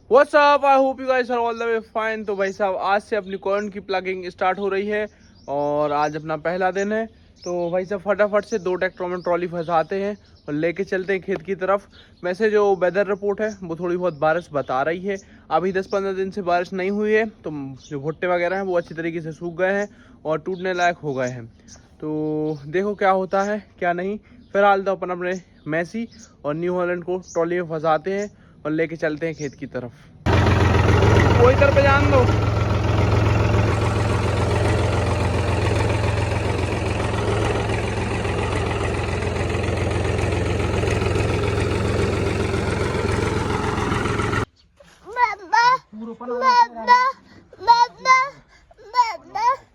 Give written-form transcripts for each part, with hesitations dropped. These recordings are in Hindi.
What's up, I hope you guys are all the way fine. तो भाई साहब आज से अपनी कॉर्न की प्लगिंग स्टार्ट हो रही है और आज अपना पहला दिन है। तो भाई साहब फटाफट से 2 ट्रैक्टरों में ट्रॉली फंसाते हैं और लेके चलते हैं खेत की तरफ। वैसे जो वेदर रिपोर्ट है वो थोड़ी बहुत बारिश बता रही है। अभी 10-15 दिन से बारिश नहीं हुई है तो जो भुट्टे वगैरह हैं वो अच्छी तरीके से सूख गए हैं और टूटने लायक हो गए हैं। तो देखो क्या होता है क्या नहीं। फिलहाल तो अपन अपने मैसी और न्यू हॉलैंड को ट्रॉली में फंसाते हैं और लेके चलते हैं खेत की तरफ। वो इधर पे जान दो।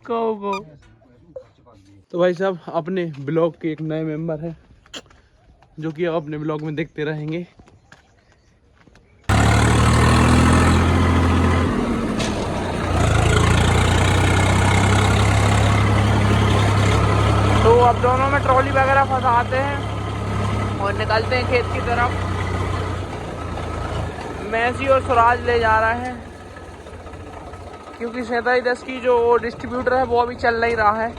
को तो भाई साहब अपने ब्लॉग के एक नए मेंबर हैं जो कि आप अपने ब्लॉग में देखते रहेंगे। तो अब दोनों में ट्रॉली वगैरह फंसाते हैं और निकलते हैं खेत की तरफ। मैसी और स्वराज ले जा रहा है क्योंकि 3710 की जो डिस्ट्रीब्यूटर है वो अभी चल नहीं रहा है।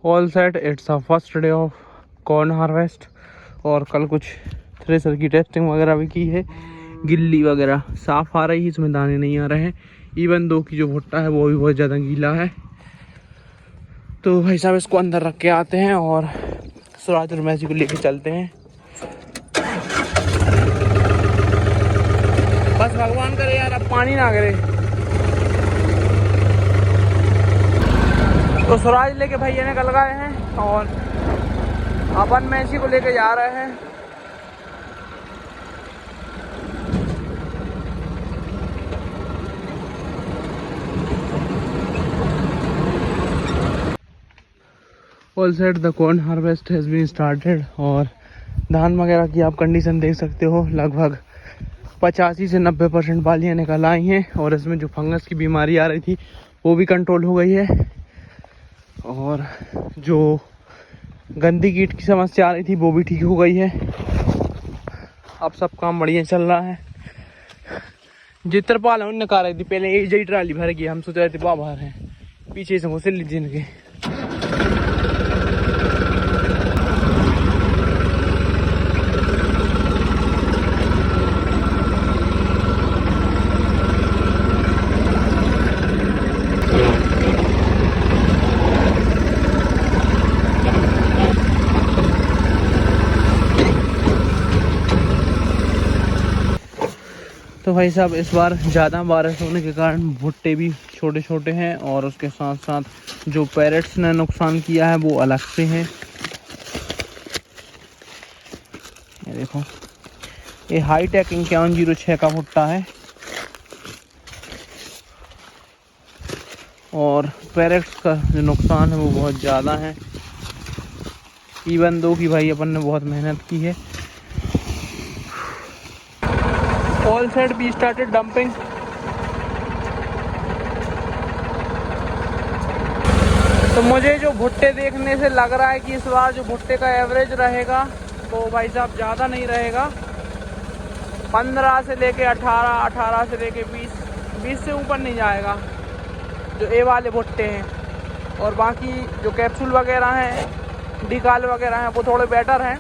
All set, it's a first day of corn harvest और कल कुछ थ्रेसर की टेस्टिंग वगैरह भी की है। गिल्ली वगैरह साफ आ रही है, इसमें दाने नहीं आ रहे हैं। इवन दो की जो भुट्टा है वो भी बहुत ज़्यादा गीला है। तो भाई साहब इसको अंदर रख के आते हैं और स्वराज और मैसी को लेके चलते हैं। बस भगवान करे यार अब पानी ना गिरे। तो स्वराज लेके भैया निकल गए हैं और अपन मैसी को लेके जा रहे हैं। All set, the corn harvest has been started और धान वगैरह की आप कंडीशन देख सकते हो। लगभग 85 से 90% बालियाँ निकल आई हैं और इसमें जो फंगस की बीमारी आ रही थी वो भी कंट्रोल हो गई है और जो गंदी कीट की समस्या आ रही थी वो भी ठीक हो गई है। अब सब काम बढ़िया चल रहा है। जितरपाल है उनने कहा रही थी पहले एक ही ट्राली भर गई, हम सोच रहे थे वहाँ बाहर है, पीछे से घुसे लीजिए इनके। तो भाई साहब इस बार ज़्यादा बारिश होने के कारण भुट्टे भी छोटे छोटे हैं और उसके साथ साथ जो पैरेट्स ने नुकसान किया है वो अलग से हैं। ये देखो, ये हाईटेक 5106 का भुट्टा है और पैरेट्स का जो नुकसान है वो बहुत ज़्यादा है। इवन दो कि भाई अपन ने बहुत मेहनत की है। All set, be started dumping. तो मुझे जो भुट्टे देखने से लग रहा है कि इस बार जो भुट्टे का एवरेज रहेगा वो भाई साहब ज़्यादा नहीं रहेगा। 15 से लेके 18, 18 से लेके 20 से ऊपर नहीं जाएगा जो ए वाले भुट्टे हैं। और बाकी जो कैप्सूल वगैरह हैं, डिकाल वगैरह हैं वो थोड़े बेटर हैं,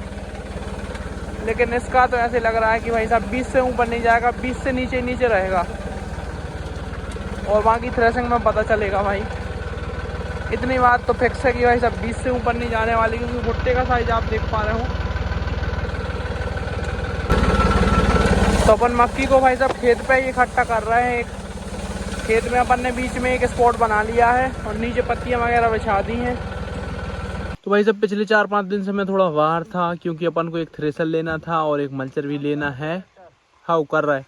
लेकिन इसका तो ऐसे लग रहा है कि भाई साहब 20 से ऊपर नहीं जाएगा, 20 से नीचे नीचे रहेगा। और बाकी थ्रेसिंग में पता चलेगा भाई। इतनी बात तो फिक्स है कि भाई साहब 20 से ऊपर नहीं जाने वाली, क्योंकि भुट्टे का साइज आप देख पा रहे हो। तो अपन मक्की को भाई साहब खेत पे ही इकट्ठा कर रहे हैं। एक खेत में अपन ने बीच में एक स्पॉट बना लिया है और नीचे पत्तियाँ वगैरह बिछा दी हैं। तो भाई साहब पिछले 4-5 दिन से मैं थोड़ा बाहर था क्योंकि अपन को एक थ्रेसर लेना था और एक मल्चर भी लेना है। हाँ कर रहा है,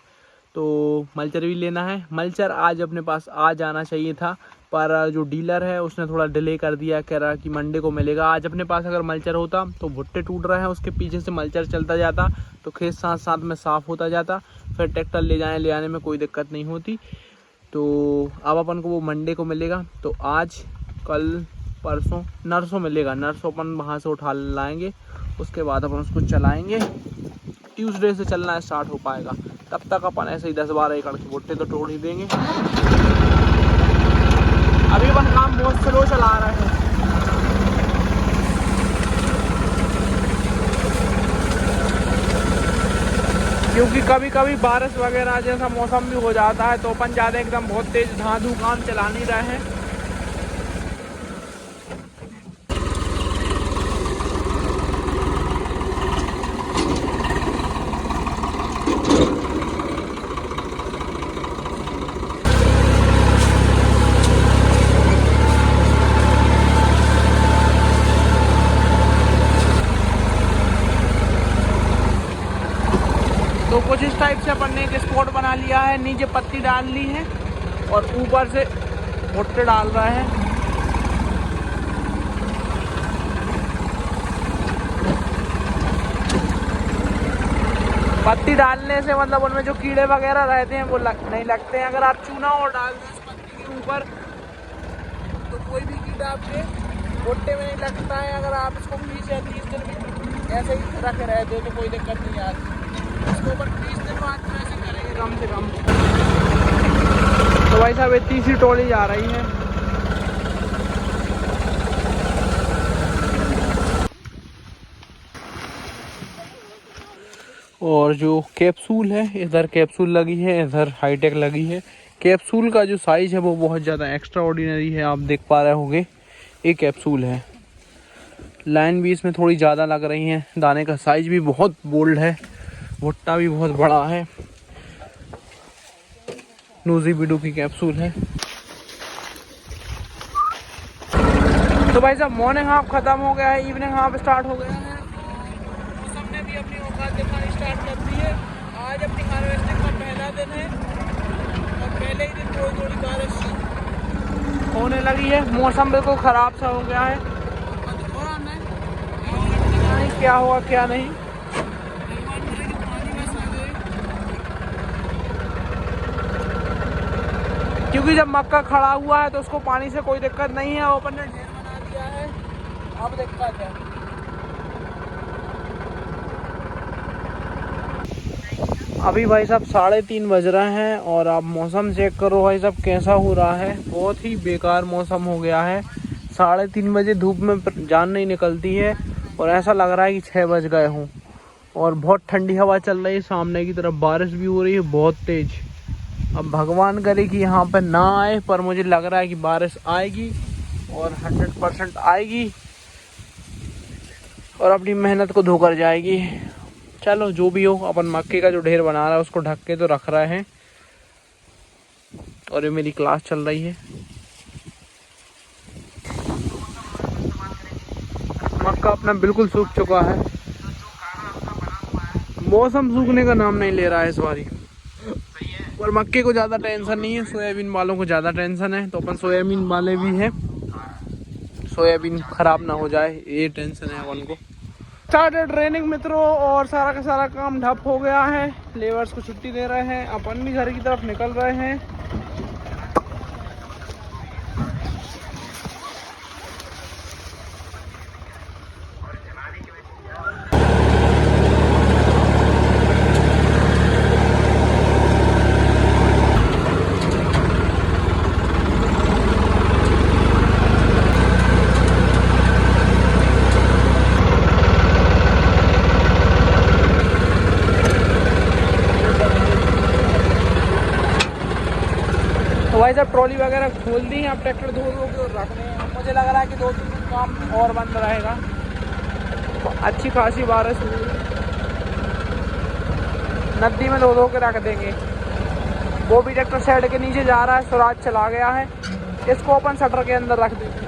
तो मल्चर भी लेना है। मल्चर आज अपने पास आ जाना चाहिए था पर जो डीलर है उसने थोड़ा डिले कर दिया, कह रहा कि मंडे को मिलेगा। आज अपने पास अगर मल्चर होता तो भुट्टे टूट रहे हैं उसके पीछे से मल्चर चलता जाता तो खेत साथ साथ में साफ़ होता जाता, फिर ट्रैक्टर ले आने में कोई दिक्कत नहीं होती। तो अब अपन को वो मंडे को मिलेगा। तो आज कल परसों नरसों मिलेगा, नरसों अपन वहाँ से उठा लाएंगे, उसके बाद अपन उसको चलाएंगे। ट्यूसडे से चलना स्टार्ट हो पाएगा, तब तक अपन ऐसे ही 10-12 एकड़ के भुट्टे तो तोड़ ही देंगे। अभी अपन काम बहुत स्लो चला रहे हैं, क्योंकि कभी कभी बारिश वगैरह जैसा मौसम भी हो जाता है, तो अपन ज़्यादा एकदम बहुत तेज धांधू काम चला नहीं रहे हैं। तो कुछ इस टाइप से अपन ने एक स्पॉट बना लिया है, नीचे पत्ती डाल ली है और ऊपर से भुट्टे डाल रहे हैं। पत्ती डालने से मतलब उनमें जो कीड़े वगैरह रहते हैं वो नहीं लगते हैं। अगर आप चूना और डाल दें इस पत्ती के ऊपर तो कोई भी कीड़ा आपके भुट्टे में नहीं लगता है। अगर आप इसको 20 या 30 दिन भी ऐसे ही रखे रहते तो कोई दिक्कत नहीं आती। इसको ऊपर 30 दिन बाद में ऐसे करेंगे कम से कम। तो भाई साहब ये तीसरी टोली जा रही है। और जो कैप्सूल है, इधर कैप्सूल लगी है, इधर हाईटेक लगी है। कैप्सूल का जो साइज है वो बहुत ज़्यादा एक्स्ट्रा ऑर्डिनरी है, आप देख पा रहे होंगे। ये कैप्सूल है, लाइन भी इसमें थोड़ी ज़्यादा लग रही है, दाने का साइज भी बहुत बोल्ड है, भुट्टा भी बहुत बड़ा है। नूजी बिडू की कैप्सूल है। तो भाई साहब मॉर्निंग हाफ खत्म हो गया है, इवनिंग हाफ स्टार्ट हो गया है। मौसम ने भी अपनी औकात दिखानी स्टार्ट कर दी है। आज अपनी हार्वेस्टिंग का पहला दिन है और पहले ही दिन थोड़ी थोड़ी बारिश होने लगी है। मौसम बिल्कुल ख़राब सा हो गया है, क्या हुआ क्या नहीं। क्योंकि जब मक्का खड़ा हुआ है तो उसको पानी से कोई दिक्कत नहीं है, वो अपन ने ढेर बना दिया है। अब दिक्कत है। अभी भाई साहब 3:30 बज रहे हैं और आप मौसम चेक करो भाई साहब कैसा हो रहा है। बहुत ही बेकार मौसम हो गया है। 3:30 बजे धूप में जान नहीं निकलती है और ऐसा लग रहा है कि 6 बज गए हों। और बहुत ठंडी हवा चल रही है, सामने की तरफ बारिश भी हो रही है बहुत तेज। अब भगवान करे कि यहाँ पे ना आए, पर मुझे लग रहा है कि बारिश आएगी और 100% आएगी और अपनी मेहनत को धोकर जाएगी। चलो जो भी हो, अपन मक्के का जो ढेर बना रहा है उसको ढक के तो रख रहे हैं। और ये मेरी क्लास चल रही है। मक्का अपना बिल्कुल सूख चुका है, मौसम सूखने का नाम नहीं ले रहा है इस बारी। और मक्के को ज़्यादा टेंशन नहीं है, सोयाबीन वालों को ज़्यादा टेंशन है। तो अपन सोयाबीन वाले भी हैं, सोयाबीन खराब ना हो जाए ये टेंशन है अपन को। स्टार्टेड ट्रेनिंग मित्रों, और सारा का सारा काम ठप हो गया है। लेबर्स को छुट्टी दे रहे हैं, अपन भी घर की तरफ निकल रहे हैं। तो भाई साहब ट्रॉली वगैरह खोल दी है, अब ट्रैक्टर धो के रख रहे हैं। मुझे लग रहा है कि 2-3 दिन काम और बंद रहेगा। तो अच्छी खासी बारिश हुई, नदी में धो के रख देंगे। वो भी ट्रैक्टर शेड के नीचे जा रहा है, स्वराज चला गया है, इसको अपन शटर के अंदर रख देंगे।